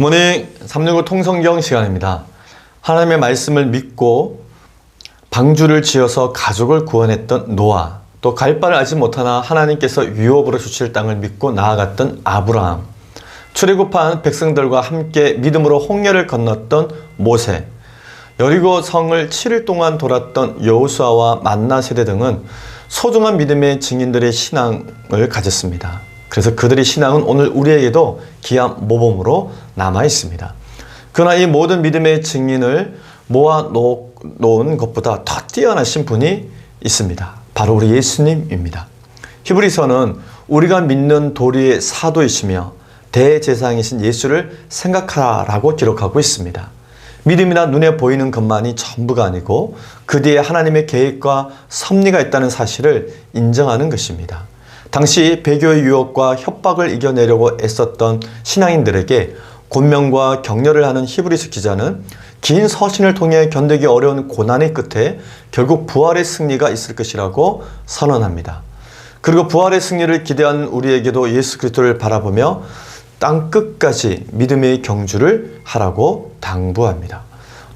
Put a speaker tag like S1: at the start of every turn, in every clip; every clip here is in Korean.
S1: 굿모닝 365 통성경 시간입니다. 하나님의 말씀을 믿고 방주를 지어서 가족을 구원했던 노아, 또 갈 바를 알지 못하나 하나님께서 유업으로 주실 땅을 믿고 나아갔던 아브라함, 출애굽한 백성들과 함께 믿음으로 홍해를 건넜던 모세, 여리고 성을 7일 동안 돌았던 여호수아와 만나 세대 등은 소중한 믿음의 증인들의 신앙을 가졌습니다. 그래서 그들의 신앙은 오늘 우리에게도 귀한 모범으로 남아 있습니다. 그러나 이 모든 믿음의 증인을 모아 놓은 것보다 더 뛰어나신 분이 있습니다. 바로 우리 예수님입니다. 히브리서는 우리가 믿는 도리의 사도이시며 대제사장이신 예수를 생각하라고 기록하고 있습니다. 믿음이나 눈에 보이는 것만이 전부가 아니고 그 뒤에 하나님의 계획과 섭리가 있다는 사실을 인정하는 것입니다. 당시 배교의 유혹과 협박을 이겨내려고 애썼던 신앙인들에게 권면과 격려를 하는 히브리서 기자는 긴 서신을 통해 견디기 어려운 고난의 끝에 결국 부활의 승리가 있을 것이라고 선언합니다. 그리고 부활의 승리를 기대한 우리에게도 예수 그리스도를 바라보며 땅 끝까지 믿음의 경주를 하라고 당부합니다.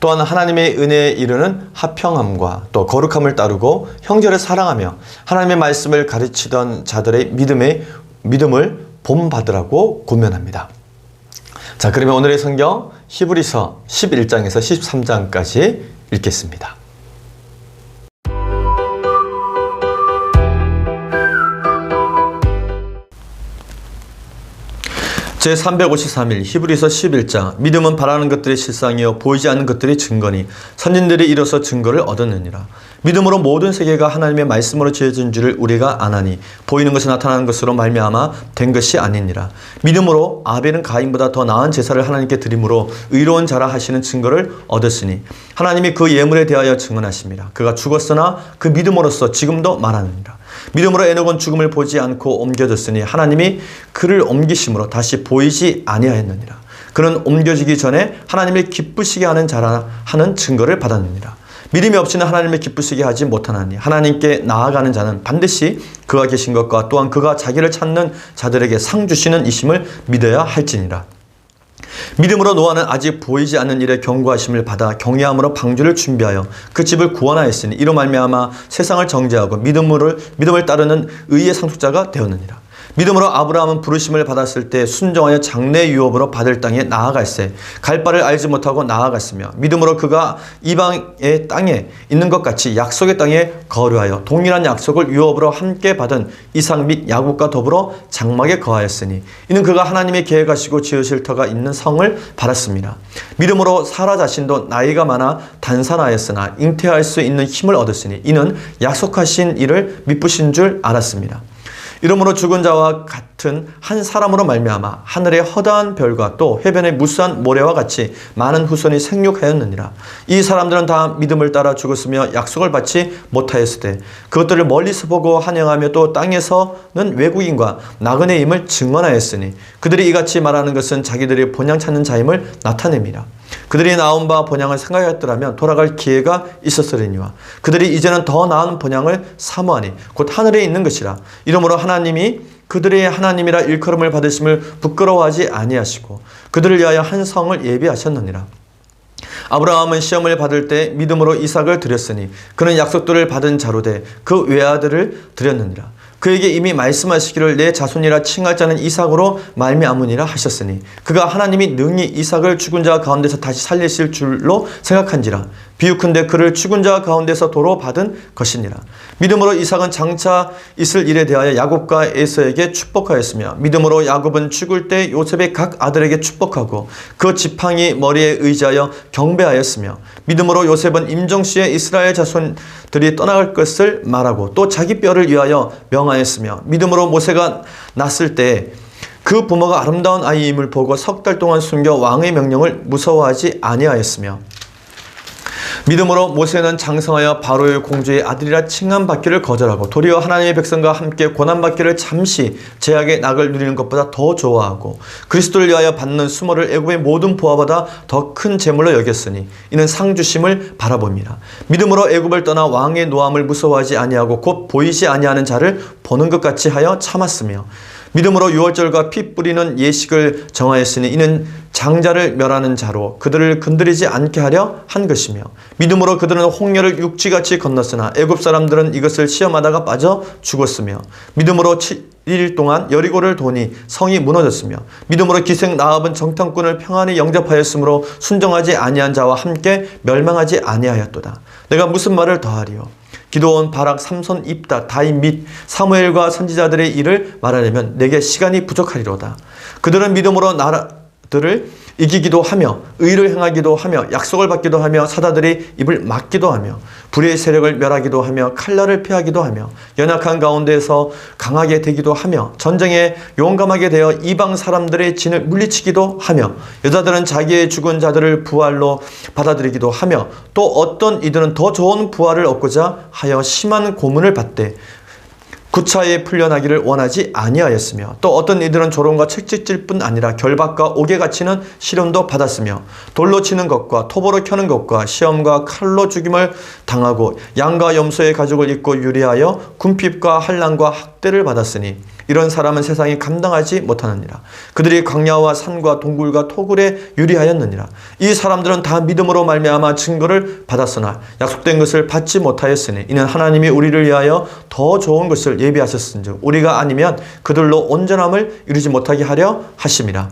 S1: 또한 하나님의 은혜에 이르는 화평함과 또 거룩함을 따르고 형제를 사랑하며 하나님의 말씀을 가르치던 자들의 믿음을 본받으라고 권면합니다. 자, 그러면 오늘의 성경 히브리서 11장에서 13장까지 읽겠습니다. 제353일 히브리서 11장. 믿음은 바라는 것들의 실상이요 보이지 않는 것들의 증거니 선진들이 이로써 증거를 얻었느니라. 믿음으로 모든 세계가 하나님의 말씀으로 지어진 줄을 우리가 아나니 보이는 것이 나타나는 것으로 말미암아 된 것이 아니니라. 믿음으로 아벨은 가인보다 더 나은 제사를 하나님께 드림으로 의로운 자라 하시는 증거를 얻었으니 하나님이 그 예물에 대하여 증언하십니다. 그가 죽었으나 그 믿음으로써 지금도 말하느니라. 믿음으로 에녹은 죽음을 보지 않고 옮겨졌으니 하나님이 그를 옮기심으로 다시 보이지 아니하였느니라. 그는 옮겨지기 전에 하나님을 기쁘시게 하는 자라 하는 증거를 받았느니라. 믿음이 없이는 하나님을 기쁘시게 하지 못하나니 하나님께 나아가는 자는 반드시 그가 계신 것과 또한 그가 자기를 찾는 자들에게 상 주시는 이심을 믿어야 할지니라. 믿음으로 노아는 아직 보이지 않는 일에 경고하심을 받아 경외함으로 방주를 준비하여 그 집을 구원하였으니 이로 말미암아 세상을 정죄하고 믿음을 따르는 의의 상속자가 되었느니라. 믿음으로 아브라함은 부르심을 받았을 때 순종하여 장래 유업으로 받을 땅에 나아갈새 갈 바를 알지 못하고 나아갔으며 믿음으로 그가 이방의 땅에 있는 것 같이 약속의 땅에 거류하여 동일한 약속을 유업으로 함께 받은 이삭 및 야곱과 더불어 장막에 거하였으니 이는 그가 하나님의 계획하시고 지으실 터가 있는 성을 받았습니다. 믿음으로 사라 자신도 나이가 많아 단산하였으나 잉태할 수 있는 힘을 얻었으니 이는 약속하신 일을 미쁘신 줄 알았습니다. 이러므로 죽은 자와 같은 한 사람으로 말미암아 하늘의 허다한 별과 또 해변의 무수한 모래와 같이 많은 후손이 생육하였느니라. 이 사람들은 다 믿음을 따라 죽었으며 약속을 받지 못하였으되 그것들을 멀리서 보고 환영하며 또 땅에서는 외국인과 나그네임을 증언하였으니 그들이 이같이 말하는 것은 자기들이 본향 찾는 자임을 나타냅니다. 그들이 나온 바 본향을 생각하였더라면 돌아갈 기회가 있었으리니와 그들이 이제는 더 나은 본향을 사모하니 곧 하늘에 있는 것이라. 이러므로 하나님이 그들의 하나님이라 일컬음을 받으심을 부끄러워하지 아니하시고 그들을 위하여 한 성을 예비하셨느니라. 아브라함은 시험을 받을 때 믿음으로 이삭을 드렸으니 그는 약속들을 받은 자로 돼 그 외아들을 드렸느니라. 그에게 이미 말씀하시기를 내 자손이라 칭할 자는 이삭으로 말미암으니라 하셨으니 그가 하나님이 능히 이삭을 죽은 자 가운데서 다시 살리실 줄로 생각한지라. 비유컨대 그를 죽은 자 가운데서 도로 받은 것이니라. 믿음으로 이삭은 장차 있을 일에 대하여 야곱과 에서에게 축복하였으며 믿음으로 야곱은 죽을 때 요셉의 각 아들에게 축복하고 그 지팡이 머리에 의지하여 경배하였으며 믿음으로 요셉은 임종시에 이스라엘 자손들이 떠나갈 것을 말하고 또 자기 뼈를 위하여 명하였으며 믿음으로 모세가 났을 때 그 부모가 아름다운 아이임을 보고 석 달 동안 숨겨 왕의 명령을 무서워하지 아니하였으며 믿음으로 모세는 장성하여 바로의 공주의 아들이라 칭함받기를 거절하고 도리어 하나님의 백성과 함께 고난받기를 잠시 제약의 낙을 누리는 것보다 더 좋아하고 그리스도를 위하여 받는 수모를 애굽의 모든 보화보다 더 큰 재물로 여겼으니 이는 상 주심을 바라봅니다. 믿음으로 애굽을 떠나 왕의 노함을 무서워하지 아니하고 곧 보이지 아니하는 자를 보는 것 같이 하여 참았으며 믿음으로 유월절과 피 뿌리는 예식을 정하였으니 이는 장자를 멸하는 자로 그들을 건드리지 않게 하려 한 것이며 믿음으로 그들은 홍해를 육지같이 건넜으나 애굽 사람들은 이것을 시험하다가 빠져 죽었으며 믿음으로 7일 동안 여리고를 도니 성이 무너졌으며 믿음으로 기생 나압은 정탐꾼을 평안히 영접하였으므로 순종하지 아니한 자와 함께 멸망하지 아니하였도다. 내가 무슨 말을 더하리요? 기드온, 바락, 삼손, 입다, 다윗 및 사무엘과 선지자들의 일을 말하려면 내게 시간이 부족하리로다. 그들은 믿음으로 나라들을 이기기도 하며 의를 행하기도 하며 약속을 받기도 하며 사다들이 입을 막기도 하며 불의의 세력을 멸하기도 하며 칼날을 피하기도 하며 연약한 가운데에서 강하게 되기도 하며 전쟁에 용감하게 되어 이방 사람들의 진을 물리치기도 하며 여자들은 자기의 죽은 자들을 부활로 받아들이기도 하며 또 어떤 이들은 더 좋은 부활을 얻고자 하여 심한 고문을 받되 구차에 풀려나기를 원하지 아니하였으며 또 어떤 이들은 조롱과 채찍질 뿐 아니라 결박과 옥에 갇히는 시련도 받았으며 돌로 치는 것과 토보로 켜는 것과 시험과 칼로 죽임을 당하고 양과 염소의 가죽을 입고 유리하여 궁핍과 환난과 학대를 받았으니 이런 사람은 세상이 감당하지 못하느니라. 그들이 광야와 산과 동굴과 토굴에 유리하였느니라. 이 사람들은 다 믿음으로 말미암아 증거를 받았으나 약속된 것을 받지 못하였으니 이는 하나님이 우리를 위하여 더 좋은 것을 예비하셨은즉 우리가 아니면 그들로 온전함을 이루지 못하게 하려 하심이라.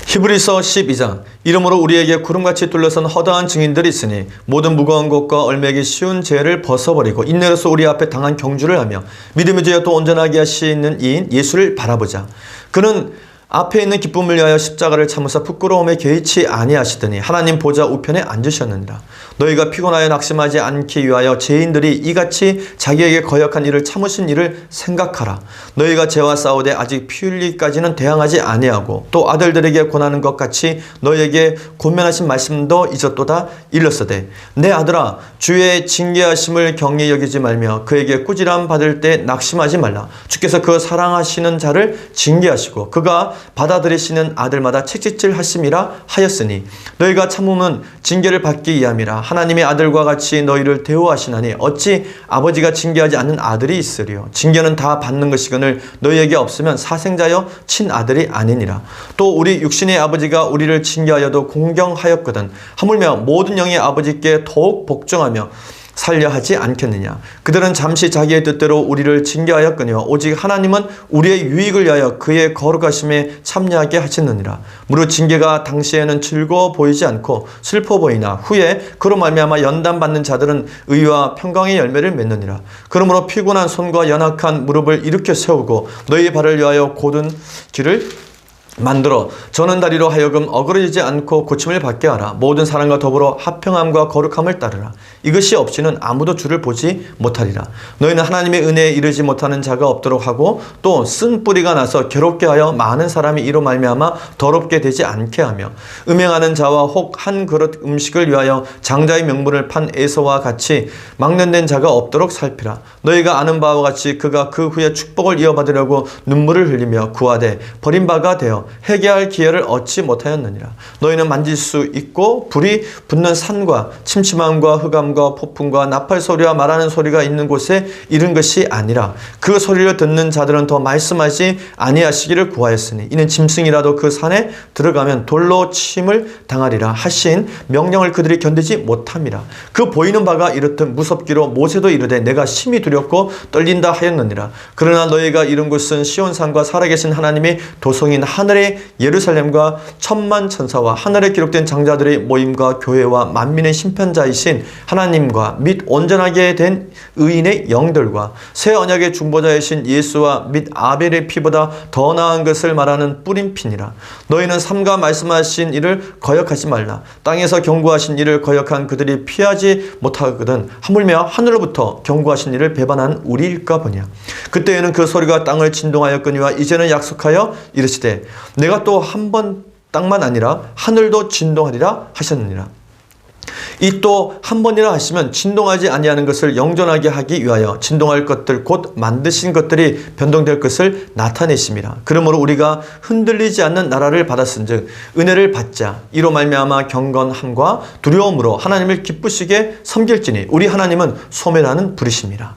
S1: 히브리서 12장. 이러므로 우리에게 구름같이 둘러선 허다한 증인들이 있으니 모든 무거운 것과 얼매기 쉬운 죄를 벗어버리고 인내로서 우리 앞에 당한 경주를 하며 믿음의 죄에 또 온전하게 하시는 이인 예수를 바라보자. 그는 앞에 있는 기쁨을 위하여 십자가를 참으사 부끄러움에 개의치 아니하시더니 하나님 보좌 우편에 앉으셨느니라. 너희가 피곤하여 낙심하지 않기 위하여 죄인들이 이같이 자기에게 거역한 일을 참으신 일을 생각하라. 너희가 죄와 싸우되 아직 피 흘리기까지는 대항하지 아니하고 또 아들들에게 권하는 것 같이 너희에게 권면하신 말씀도 잊었도다. 일렀으되 내 아들아 주의 징계하심을 경히 여기지 말며 그에게 꾸지람 받을 때 낙심하지 말라. 주께서 그 사랑하시는 자를 징계하시고 그가 받아들이시는 아들마다 책짓질 하심이라 하였으니 너희가 참음은 징계를 받기 위함이라. 하나님의 아들과 같이 너희를 대우하시나니 어찌 아버지가 징계하지 않는 아들이 있으리요. 징계는 다 받는 것이거늘 너희에게 없으면 사생자여 친아들이 아니니라. 또 우리 육신의 아버지가 우리를 징계하여도 공경하였거든 하물며 모든 영의 아버지께 더욱 복종하며 살려 하지 않겠느냐. 그들은 잠시 자기의 뜻대로 우리를 징계하였거니와 오직 하나님은 우리의 유익을 위하여 그의 거룩하심에 참여하게 하셨느니라. 무릇 징계가 당시에는 즐거워 보이지 않고 슬퍼 보이나 후에 그로 말미암아 연단받는 자들은 의와 평강의 열매를 맺느니라. 그러므로 피곤한 손과 연약한 무릎을 일으켜 세우고 너희 발을 위하여 곧은 길을 만들어 저는 다리로 하여금 어그러지지 않고 고침을 받게 하라. 모든 사람과 더불어 화평함과 거룩함을 따르라. 이것이 없이는 아무도 주를 보지 못하리라. 너희는 하나님의 은혜에 이르지 못하는 자가 없도록 하고 또 쓴 뿌리가 나서 괴롭게 하여 많은 사람이 이로 말미암아 더럽게 되지 않게 하며 음행하는 자와 혹 한 그릇 음식을 위하여 장자의 명분을 판 에서와 같이 망령된 자가 없도록 살피라. 너희가 아는 바와 같이 그가 그 후에 축복을 이어받으려고 눈물을 흘리며 구하되 버린 바가 되어 회개할 기회를 얻지 못하였느니라. 너희는 만질 수 있고 불이 붙는 산과 침침함과 흑암과 폭풍과 나팔 소리와 말하는 소리가 있는 곳에 이른 것이 아니라 그 소리를 듣는 자들은 더 말씀하지 아니하시기를 구하였으니 이는 짐승이라도 그 산에 들어가면 돌로 침을 당하리라 하신 명령을 그들이 견디지 못함이라. 그 보이는 바가 이렇듯 무섭기로 모세도 이르되 내가 심히 두렵고 떨린다 하였느니라. 그러나 너희가 이른 곳은 시온산과 살아계신 하나님의 도성인 하늘의 예루살렘과 천만 천사와 하늘에 기록된 장자들의 모임과 교회와 만민의 심판자이신 하나님과 및 온전하게 된 의인의 영들과 새 언약의 중보자이신 예수와 및 아벨의 피보다 더 나은 것을 말하는 뿌린 피니라. 너희는 삼가 말씀하신 이를 거역하지 말라. 땅에서 경고하신 이를 거역한 그들이 피하지 못하거든 하물며 하늘로부터 경고하신 이를 배반한 우리일까 보냐. 그때에는 그 소리가 땅을 진동하였거니와 이제는 약속하여 이르시되 내가 또 한 번 땅만 아니라 하늘도 진동하리라 하셨느니라. 이 또 한 번이라 하시면 진동하지 아니하는 것을 영존하게 하기 위하여 진동할 것들 곧 만드신 것들이 변동될 것을 나타내심이라. 그러므로 우리가 흔들리지 않는 나라를 받았은즉 은혜를 받자. 이로 말미암아 경건함과 두려움으로 하나님을 기쁘시게 섬길지니 우리 하나님은 소멸하는 불이심이라.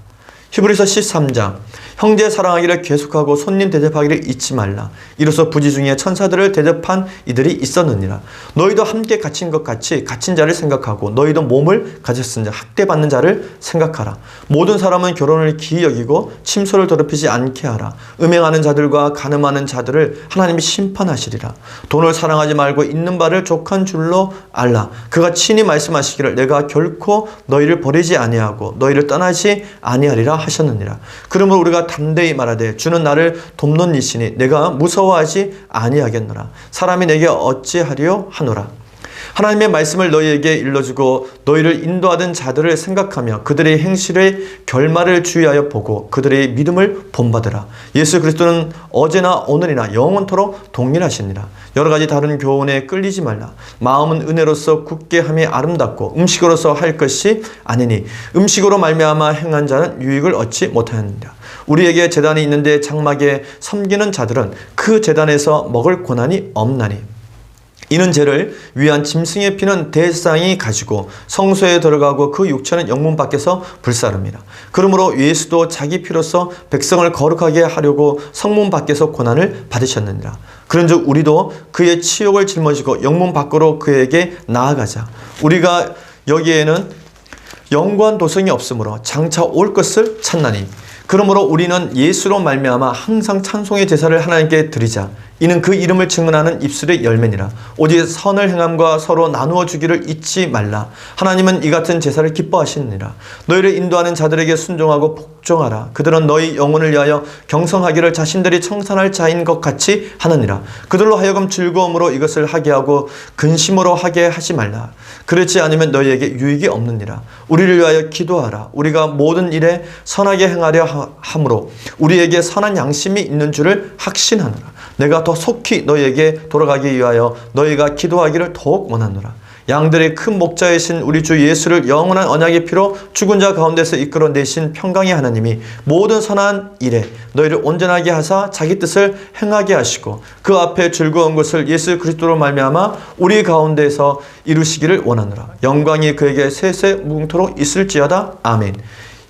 S1: 히브리서 13장. 형제 사랑하기를 계속하고 손님 대접하기를 잊지 말라. 이로써 부지 중에 천사들을 대접한 이들이 있었느니라. 너희도 함께 갇힌 것 같이 갇힌 자를 생각하고 너희도 몸을 가졌은 자 학대받는 자를 생각하라. 모든 사람은 결혼을 기이 여기고 침소를 더럽히지 않게 하라. 음행하는 자들과 간음하는 자들을 하나님이 심판하시리라. 돈을 사랑하지 말고 있는 바를 족한 줄로 알라. 그가 친히 말씀하시기를 내가 결코 너희를 버리지 아니하고 너희를 떠나지 아니하리라 하셨느니라. 그러므로 우리가 담대히 말하되 주는 나를 돕는 이시니 내가 무서워하지 아니하겠노라. 사람이 내게 어찌하리요 하노라. 하나님의 말씀을 너희에게 일러주고 너희를 인도하던 자들을 생각하며 그들의 행실의 결말을 주의하여 보고 그들의 믿음을 본받으라. 예수 그리스도는 어제나 오늘이나 영원토록 동일하시니라. 여러 가지 다른 교훈에 끌리지 말라. 마음은 은혜로서 굳게 함이 아름답고 음식으로서 할 것이 아니니 음식으로 말미암아 행한 자는 유익을 얻지 못하느니라. 우리에게 제단이 있는데 장막에 섬기는 자들은 그 제단에서 먹을 고난이 없나니 이는 죄를 위한 짐승의 피는 대상이 가지고 성소에 들어가고 그 육체는 영문 밖에서 불사릅니다. 그러므로 예수도 자기 피로서 백성을 거룩하게 하려고 성문 밖에서 고난을 받으셨느니라. 그런즉 우리도 그의 치욕을 짊어지고 영문 밖으로 그에게 나아가자. 우리가 여기에는 영구한 도성이 없으므로 장차 올 것을 찾나니 그러므로 우리는 예수로 말미암아 항상 찬송의 제사를 하나님께 드리자. 이는 그 이름을 증언하는 입술의 열매니라. 오직 선을 행함과 서로 나누어 주기를 잊지 말라. 하나님은 이 같은 제사를 기뻐하시느니라. 너희를 인도하는 자들에게 순종하고 복종하라. 그들은 너희 영혼을 위하여 경성하기를 자신들이 청산할 자인 것 같이 하느니라. 그들로 하여금 즐거움으로 이것을 하게 하고 근심으로 하게 하지 말라. 그렇지 않으면 너희에게 유익이 없느니라. 우리를 위하여 기도하라. 우리가 모든 일에 선하게 행하려 함으로 우리에게 선한 양심이 있는 줄을 확신하노라. 내가 더 속히 너희에게 돌아가기 위하여 너희가 기도하기를 더욱 원하노라. 양들의 큰 목자이신 우리 주 예수를 영원한 언약의 피로 죽은 자 가운데서 이끌어내신 평강의 하나님이 모든 선한 일에 너희를 온전하게 하사 자기 뜻을 행하게 하시고 그 앞에 즐거운 것을 예수 그리스도로 말미암아 우리 가운데서 이루시기를 원하노라. 영광이 그에게 세세 무궁토록 있을지어다. 아멘.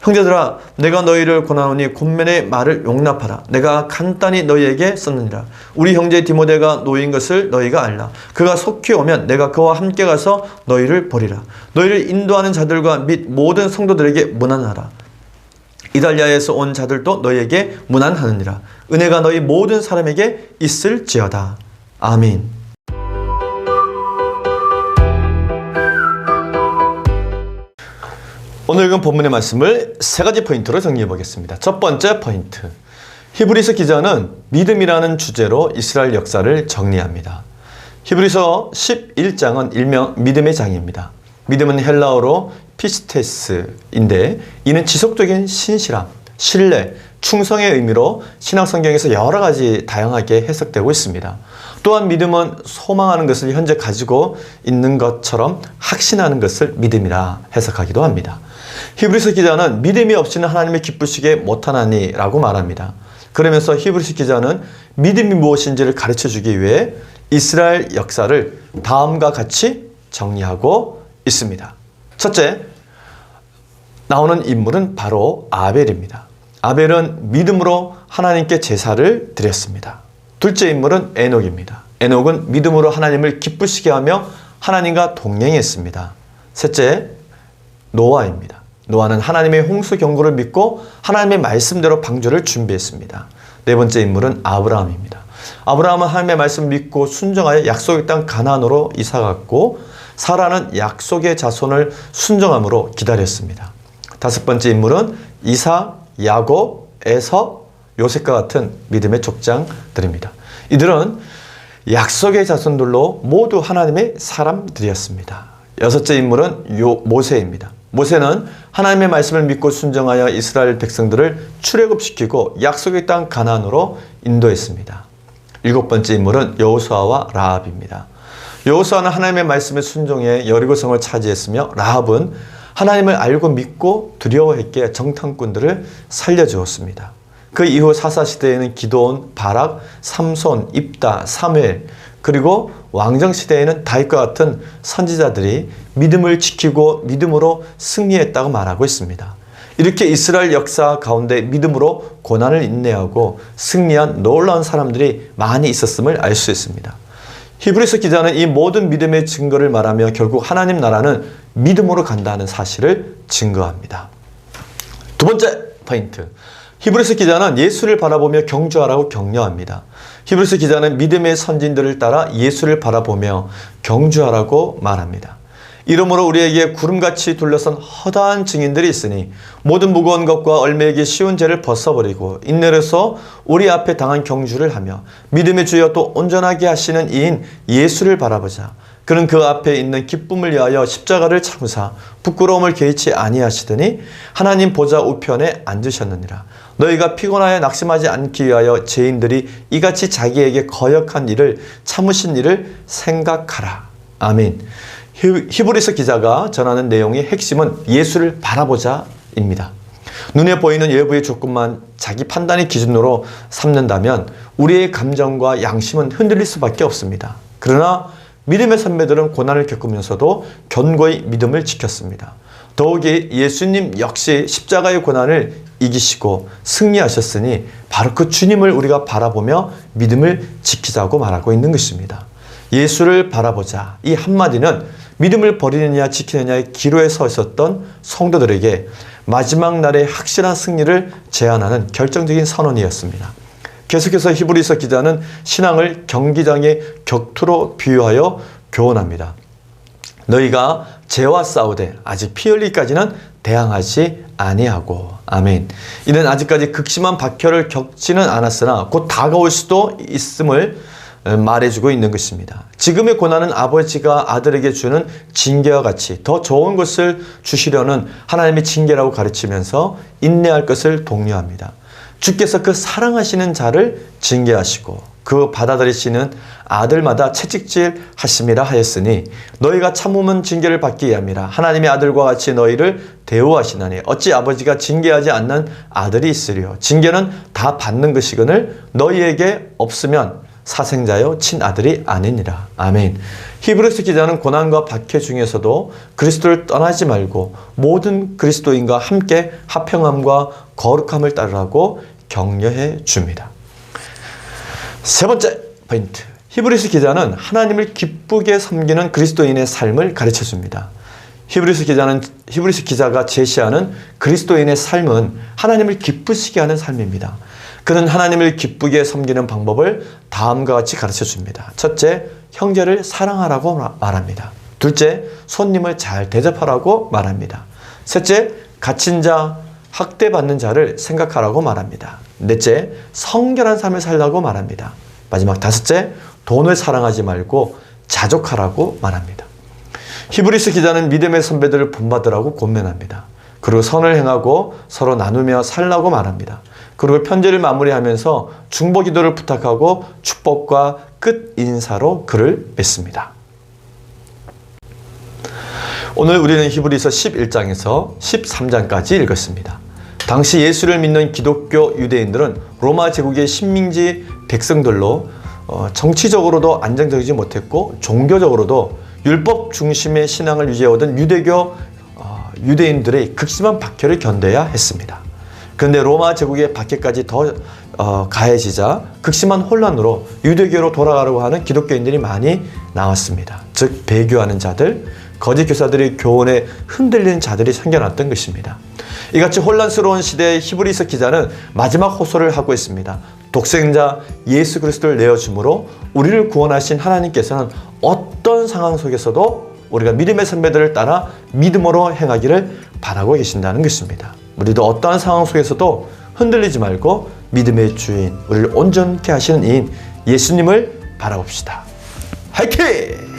S1: 형제들아 내가 너희를 권하노니 권면의 말을 용납하라. 내가 간단히 너희에게 썼느니라. 우리 형제 디모데가 노인 것을 너희가 알라. 그가 속히 오면 내가 그와 함께 가서 너희를 보리라. 너희를 인도하는 자들과 및 모든 성도들에게 문안하라. 이달리아에서 온 자들도 너희에게 문안하느니라. 은혜가 너희 모든 사람에게 있을지어다. 아멘. 오늘 읽은 본문의 말씀을 세 가지 포인트로 정리해 보겠습니다. 첫 번째 포인트. 히브리서 기자는 믿음이라는 주제로 이스라엘 역사를 정리합니다. 히브리서 11장은 일명 믿음의 장입니다. 믿음은 헬라어로 피스테스인데 이는 지속적인 신실함, 신뢰, 충성의 의미로 신약 성경에서 여러 가지 다양하게 해석되고 있습니다. 또한 믿음은 소망하는 것을 현재 가지고 있는 것처럼 확신하는 것을 믿음이라 해석하기도 합니다. 히브리서 기자는 믿음이 없이는 하나님의 기쁘시게 못하나니 라고 말합니다. 그러면서 히브리서 기자는 믿음이 무엇인지를 가르쳐주기 위해 이스라엘 역사를 다음과 같이 정리하고 있습니다. 첫째, 나오는 인물은 바로 아벨입니다. 아벨은 믿음으로 하나님께 제사를 드렸습니다. 둘째 인물은 에녹입니다. 에녹은 믿음으로 하나님을 기쁘시게 하며 하나님과 동행했습니다. 셋째, 노아입니다. 노아는 하나님의 홍수 경고를 믿고 하나님의 말씀대로 방주를 준비했습니다. 네 번째 인물은 아브라함입니다. 아브라함은 하나님의 말씀을 믿고 순종하여 약속의 땅 가나안으로 이사갔고 사라는 약속의 자손을 순종함으로 기다렸습니다. 다섯 번째 인물은 이삭, 야곱, 에서, 요셉과 같은 믿음의 족장들입니다. 이들은 약속의 자손들로 모두 하나님의 사람들이었습니다. 여섯째 인물은 모세입니다. 모세는 하나님의 말씀을 믿고 순종하여 이스라엘 백성들을 출애굽시키고 약속의 땅 가나안으로 인도했습니다. 일곱 번째 인물은 여호수아와 라합입니다. 여호수아는 하나님의 말씀에 순종해 여리고성을 차지했으며 라합은 하나님을 알고 믿고 두려워했기에 정탐꾼들을 살려주었습니다. 그 이후 사사시대에는 기드온, 바락, 삼손, 입다, 사무엘 그리고 왕정시대에는 다윗과 같은 선지자들이 믿음을 지키고 믿음으로 승리했다고 말하고 있습니다. 이렇게 이스라엘 역사 가운데 믿음으로 고난을 인내하고 승리한 놀라운 사람들이 많이 있었음을 알 수 있습니다. 히브리서 기자는 이 모든 믿음의 증거를 말하며 결국 하나님 나라는 믿음으로 간다는 사실을 증거합니다. 두 번째 포인트. 히브리서 기자는 예수를 바라보며 경주하라고 격려합니다. 히브리서 기자는 믿음의 선진들을 따라 예수를 바라보며 경주하라고 말합니다. 이러므로 우리에게 구름같이 둘러선 허다한 증인들이 있으니 모든 무거운 것과 얼매이기 쉬운 죄를 벗어버리고 인내로서 우리 앞에 당한 경주를 하며 믿음의 주여 또 온전하게 하시는 이인 예수를 바라보자. 그는 그 앞에 있는 기쁨을 위하여 십자가를 참으사 부끄러움을 개의치 아니하시더니 하나님 보좌 우편에 앉으셨느니라. 너희가 피곤하여 낙심하지 않기 위하여 죄인들이 이같이 자기에게 거역한 일을 참으신 일을 생각하라. 아멘. 히브리서 기자가 전하는 내용의 핵심은 예수를 바라보자입니다. 눈에 보이는 외부의 조건만 자기 판단의 기준으로 삼는다면 우리의 감정과 양심은 흔들릴 수밖에 없습니다. 그러나 믿음의 선배들은 고난을 겪으면서도 견고히 믿음을 지켰습니다. 더욱이 예수님 역시 십자가의 고난을 이기시고 승리하셨으니 바로 그 주님을 우리가 바라보며 믿음을 지키자고 말하고 있는 것입니다. 예수를 바라보자. 이 한마디는 믿음을 버리느냐 지키느냐의 기로에 서 있었던 성도들에게 마지막 날의 확실한 승리를 제안하는 결정적인 선언이었습니다. 계속해서 히브리서 기자는 신앙을 경기장의 격투로 비유하여 교훈합니다. 너희가 죄와 싸우되 아직 피 흘리기까지는 대항하지 아니하고. 아멘. 이는 아직까지 극심한 박해를 겪지는 않았으나 곧 다가올 수도 있음을 말해주고 있는 것입니다. 지금의 고난은 아버지가 아들에게 주는 징계와 같이 더 좋은 것을 주시려는 하나님의 징계라고 가르치면서 인내할 것을 독려합니다. 주께서 그 사랑하시는 자를 징계하시고 그 받아들이시는 아들마다 채찍질 하심이라 하였으니 너희가 참으면 징계를 받기 위함이라. 하나님의 아들과 같이 너희를 대우하시나니 어찌 아버지가 징계하지 않는 아들이 있으리요. 징계는 다 받는 것이거늘 너희에게 없으면 사생자요 친아들이 아니니라. 아멘. 히브리서 기자는 고난과 박해 중에서도 그리스도를 떠나지 말고 모든 그리스도인과 함께 화평함과 거룩함을 따르라고 격려해 줍니다. 세 번째 포인트. 히브리서 기자는 하나님을 기쁘게 섬기는 그리스도인의 삶을 가르쳐 줍니다. 히브리서 기자가 제시하는 그리스도인의 삶은 하나님을 기쁘시게 하는 삶입니다. 그는 하나님을 기쁘게 섬기는 방법을 다음과 같이 가르쳐 줍니다. 첫째, 형제를 사랑하라고 말합니다. 둘째, 손님을 잘 대접하라고 말합니다. 셋째, 갇힌 자, 학대받는 자를 생각하라고 말합니다. 넷째, 성결한 삶을 살라고 말합니다. 마지막 다섯째, 돈을 사랑하지 말고 자족하라고 말합니다. 히브리서 기자는 믿음의 선배들을 본받으라고 권면합니다. 그리고 선을 행하고 서로 나누며 살라고 말합니다. 그리고 편지를 마무리하면서 중보 기도를 부탁하고 축복과 끝 인사로 글을 맺습니다. 오늘 우리는 히브리서 11장에서 13장까지 읽었습니다. 당시 예수를 믿는 기독교 유대인들은 로마 제국의 식민지 백성들로 정치적으로도 안정적이지 못했고 종교적으로도 율법 중심의 신앙을 유지해오던 유대인들의 극심한 박해를 견뎌야 했습니다. 그런데 로마 제국의 박해까지 더 가해지자 극심한 혼란으로 유대교로 돌아가려고 하는 기독교인들이 많이 나왔습니다. 즉 배교하는 자들, 거짓 교사들의 교훈에 흔들리는 자들이 생겨났던 것입니다. 이같이 혼란스러운 시대에 히브리서 기자는 마지막 호소를 하고 있습니다. 독생자 예수 그리스도를 내어줌으로 우리를 구원하신 하나님께서는 어떤 상황 속에서도 우리가 믿음의 선배들을 따라 믿음으로 행하기를 바라고 계신다는 것입니다. 우리도 어떠한 상황 속에서도 흔들리지 말고 믿음의 주인, 우리를 온전케 하시는 이인 예수님을 바라봅시다. 화이팅!